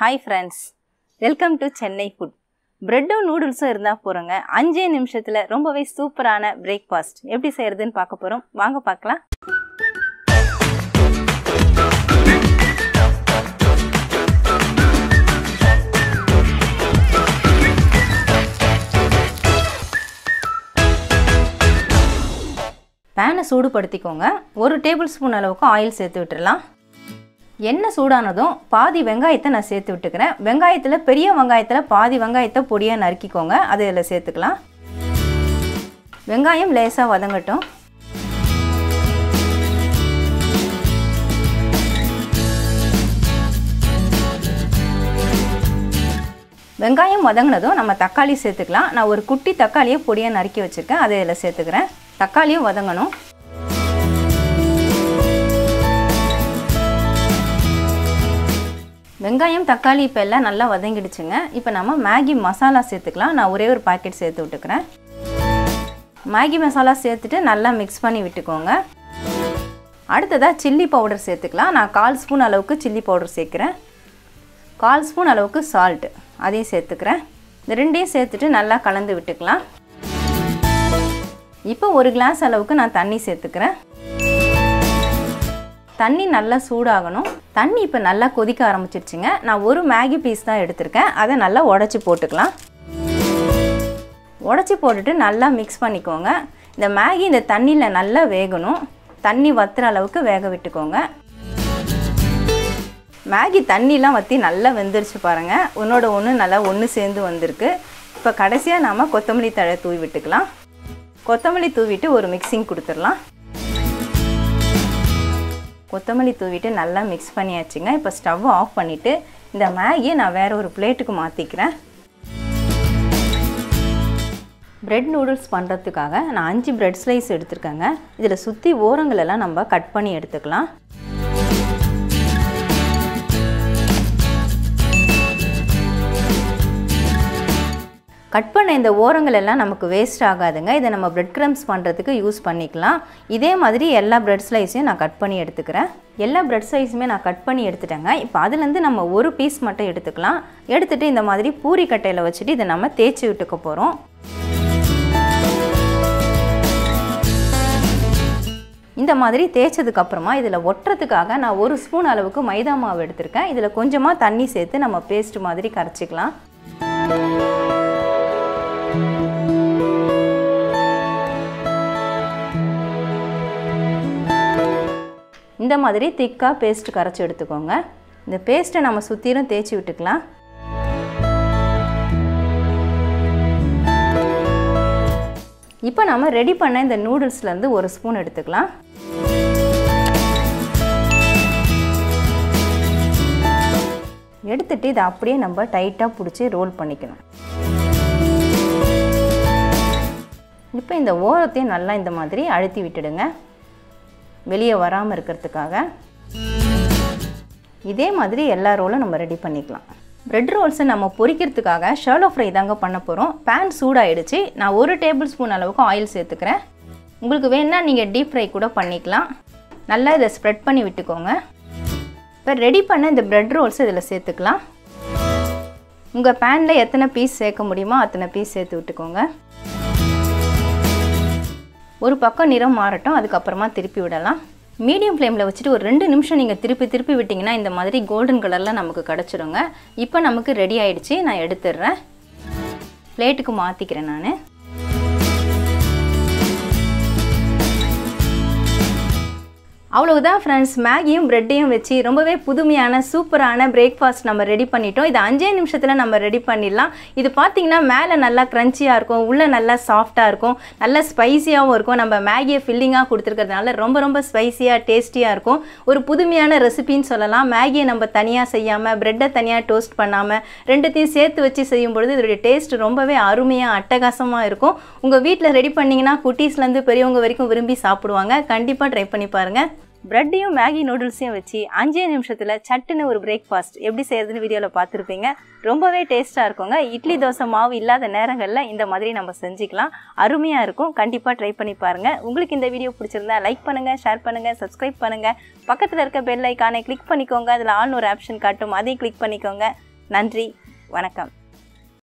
Hi friends, welcome to Chennai food. Bread and noodles இருந்தா போறங்க 5 நிமிஷத்துல ரொம்பவே சூப்பரான பிரேக்பாஸ்ட் எப்படி செய்யறதுன்னு பார்க்க போறோம். வாங்க பார்க்கலாம். பேனை சூடுபடுத்திக்கோங்க. 1 டேபிள்ஸ்பூன் அளவுக்கு ஆயில் சேர்த்து விட்டுறலாம். எண்ணெய் சூடானதும் பாதி வெங்காயத்தை நான் சேர்த்து விட்டுக்கிறேன். வெங்காயத்தில் பெரிய வெங்காயத்தில் பாதி வெங்காயத்தை பொடியாக நறுக்கிக்கோங்க. அதை இதில் சேர்த்துக்கலாம். வெங்காயம் லேசாக வதங்கட்டும். வெங்காயம் வதங்கினதும் நம்ம தக்காளி சேர்த்துக்கலாம். நான் ஒரு குட்டி தக்காளியை பொடியாக நறுக்கி வச்சுருக்கேன். அதை இதில் சேர்த்துக்கிறேன். தக்காளியும் வதங்கணும். வெங்காயம் தக்காளி இப்போ எல்லாம் நல்லா வதங்கிடுச்சுங்க. இப்போ நம்ம மேகி மசாலா சேர்த்துக்கலாம். நான் ஒரே ஒரு பாக்கெட் சேர்த்து விட்டுக்கிறேன். மேகி மசாலா சேர்த்துட்டு நல்லா மிக்ஸ் பண்ணி விட்டுக்கோங்க. அடுத்ததாக சில்லி பவுடர் சேர்த்துக்கலாம். நான் 1/4 ஸ்பூன் அளவுக்கு சில்லி பவுடர் சேர்க்குறேன். 1/4 ஸ்பூன் அளவுக்கு சால்ட்டு அதையும் சேர்த்துக்கிறேன். இந்த ரெண்டையும் சேர்த்துட்டு நல்லா கலந்து விட்டுக்கலாம். இப்போ 1 கிளாஸ் அளவுக்கு நான் தண்ணி சேர்த்துக்கிறேன். தண்ணி நல்லா சூடாகணும். தண்ணி இப்போ நல்லா கொதிக்க ஆரம்பிச்சிருச்சுங்க. நான் ஒரு மேகி பீஸ் தான் எடுத்திருக்கேன். அதை நல்லா உடச்சி போட்டுக்கலாம். உடச்சி போட்டுட்டு நல்லா மிக்ஸ் பண்ணிக்கோங்க. இந்த மேகி இந்த தண்ணியில் நல்லா வேகணும். தண்ணி வத்துற அளவுக்கு வேக விட்டுக்கோங்க. மேகி தண்ணிலாம் வற்றி நல்லா வெந்துருச்சு பாருங்கள். ஒன்று நல்லா ஒன்று சேர்ந்து வந்திருக்கு. இப்போ கடைசியாக நாம் கொத்தமல்லி தழை தூவி விட்டுக்கலாம். கொத்தமல்லி தூவிட்டு ஒரு மிக்சிங் கொடுத்துடலாம். கொத்தமல்லி தூவிட்டு நல்லா மிக்ஸ் பண்ணியாச்சுங்க. இப்போ ஸ்டவ் ஆஃப் பண்ணிவிட்டு இந்த மேகியை நான் வேறு ஒரு பிளேட்டுக்கு மாற்றிக்கிறேன். பிரெட் நூடுல்ஸ் பண்ணுறதுக்காக நான் 5 பிரெட் ஸ்லைஸ் எடுத்துருக்கேங்க. இதில் சுற்றி ஓரங்களெல்லாம் நம்ம கட் பண்ணி எடுத்துக்கலாம். கட் பண்ண இந்த ஓரங்கள் எல்லாம் நமக்கு வேஸ்ட் ஆகாதுங்க. இதை நம்ம பிரெட் க்ரம்ஸ் பண்ணுறதுக்கு யூஸ் பண்ணிக்கலாம். இதே மாதிரி எல்லா பிரெட் ஸ்லைஸையும் நான் கட் பண்ணி எடுத்துக்கிறேன். எல்லா பிரெட் ஸ்லைஸுமே நான் கட் பண்ணி எடுத்துட்டேங்க. இப்போ அதுலேருந்து நம்ம ஒரு பீஸ் மட்டும் எடுத்துக்கலாம். எடுத்துகிட்டு இந்த மாதிரி பூரி கட்டையில் வச்சுட்டு இதை நம்ம தேய்ச்சி விட்டுக்க போகிறோம். இந்த மாதிரி தேய்ச்சதுக்கப்புறமா இதில் ஒட்டுறதுக்காக நான் 1 ஸ்பூன் அளவுக்கு மைதா மாவு எடுத்திருக்கேன். இதில் கொஞ்சமாக தண்ணி சேர்த்து நம்ம பேஸ்ட் மாதிரி கரைச்சிக்கலாம். இந்த மாதிரி திக்காக பேஸ்ட் கரைச்சி எடுத்துக்கோங்க. இந்த பேஸ்ட்டை நம்ம சுற்றிலும் தேய்ச்சி விட்டுக்கலாம். இப்போ நம்ம ரெடி பண்ண இந்த நூடுல்ஸ்லேருந்து 1 ஸ்பூன் எடுத்துக்கலாம். எடுத்துட்டு இதை அப்படியே நம்ம டைட்டாக பிடிச்சி ரோல் பண்ணிக்கணும். இப்போ இந்த ஓரத்தையும் நல்லா இந்த மாதிரி அழுத்தி விட்டுடுங்க, வெளியே வராமல் இருக்கிறதுக்காக. இதே மாதிரி எல்லா ரோலும் நம்ம ரெடி பண்ணிக்கலாம். பிரெட் ரோல்ஸை நம்ம பொரிக்கிறதுக்காக ஷாலோ ஃப்ரை தாங்க பண்ண போகிறோம். பேன் சூடாகிடுச்சு. நான் 1 டேபிள் ஸ்பூன் அளவுக்கு ஆயில் சேர்த்துக்கிறேன். உங்களுக்கு வேணுன்னா நீங்கள் டீப் ஃப்ரை கூட பண்ணிக்கலாம். நல்லா இதை ஸ்ப்ரெட் பண்ணி விட்டுக்கோங்க. இப்போ ரெடி பண்ண இந்த பிரெட் ரோல்ஸ் இதில் சேர்த்துக்கலாம். உங்கள் பேனில் எத்தனை பீஸ் சேர்க்க முடியுமோ அத்தனை பீஸ் சேர்த்து விட்டுக்கோங்க. ஒரு பக்கம் நிறம் மாறட்டும், அதுக்கப்புறமா திருப்பி விடலாம். மீடியம் ஃப்ளேமில் வச்சுட்டு ஒரு 2 நிமிஷம் நீங்கள் திருப்பி விட்டிங்கன்னா இந்த மாதிரி கோல்டன் கலரில் நமக்கு கிடச்சிருங்க. இப்போ நமக்கு ரெடி ஆகிடுச்சு. நான் எடுத்துடுறேன். பிளேட்டுக்கு மாற்றிக்கிறேன் நான். அவ்வளவுதான் ஃப்ரெண்ட்ஸ், மேகியும் பிரெட்டையும் வச்சு ரொம்பவே புதுமையான சூப்பரான பிரேக்ஃபாஸ்ட் நம்ம ரெடி பண்ணிட்டோம். இது 5 நிமிஷத்தில் நம்ம ரெடி பண்ணிடலாம். இது பார்த்திங்கன்னா மேலே நல்லா க்ரன்ச்சியாக இருக்கும், உள்ளே நல்லா சாஃப்டாக இருக்கும், நல்லா ஸ்பைஸியாகவும் இருக்கும். நம்ம மேகியை ஃபில்லிங்காக கொடுத்துருக்கிறதுனால ரொம்ப ஸ்பைஸியாக டேஸ்டியாக இருக்கும். ஒரு புதுமையான ரெசிபின்னு சொல்லலாம். மேகியை நம்ம தனியாக செய்யாமல் பிரெட்டை தனியாக டோஸ்ட் பண்ணாமல் ரெண்டுத்தையும் சேர்த்து வச்சு செய்யும் பொழுது இதோடைய டேஸ்ட் ரொம்பவே அருமையாக அட்டகாசமாக இருக்கும். உங்கள் வீட்டில் ரெடி பண்ணிங்கன்னா குட்டீஸ்லேருந்து பெரியவங்க வரைக்கும் விரும்பி சாப்பிடுவாங்க. கண்டிப்பாக ட்ரை பண்ணி பாருங்கள். பிரெட்டையும் மேகி நூடுல்ஸையும் வச்சு 5 நிமிஷத்தில் சட்டுன்னு ஒரு பிரேக்ஃபாஸ்ட் எப்படி செய்யறதுன்னு வீடியோவில் பார்த்துருப்பீங்க. ரொம்பவே டேஸ்ட்டாக இருக்குங்க. இட்லி தோசை மாவு இல்லாத நேரங்களில் இந்த மாதிரி நம்ம செஞ்சுக்கலாம். அருமையாக இருக்கும். கண்டிப்பாக ட்ரை பண்ணி பாருங்கள். உங்களுக்கு இந்த வீடியோ பிடிச்சிருந்தா லைக் பண்ணுங்கள், ஷேர் பண்ணுங்கள், சப்ஸ்கிரைப் பண்ணுங்கள். பக்கத்தில் இருக்க பெல் ஐக்கானை கிளிக் பண்ணிக்கோங்க. அதில் ஆல்னு ஒரு ஆப்ஷன் காட்டும், அதையும் கிளிக் பண்ணிக்கோங்க. நன்றி, வணக்கம்.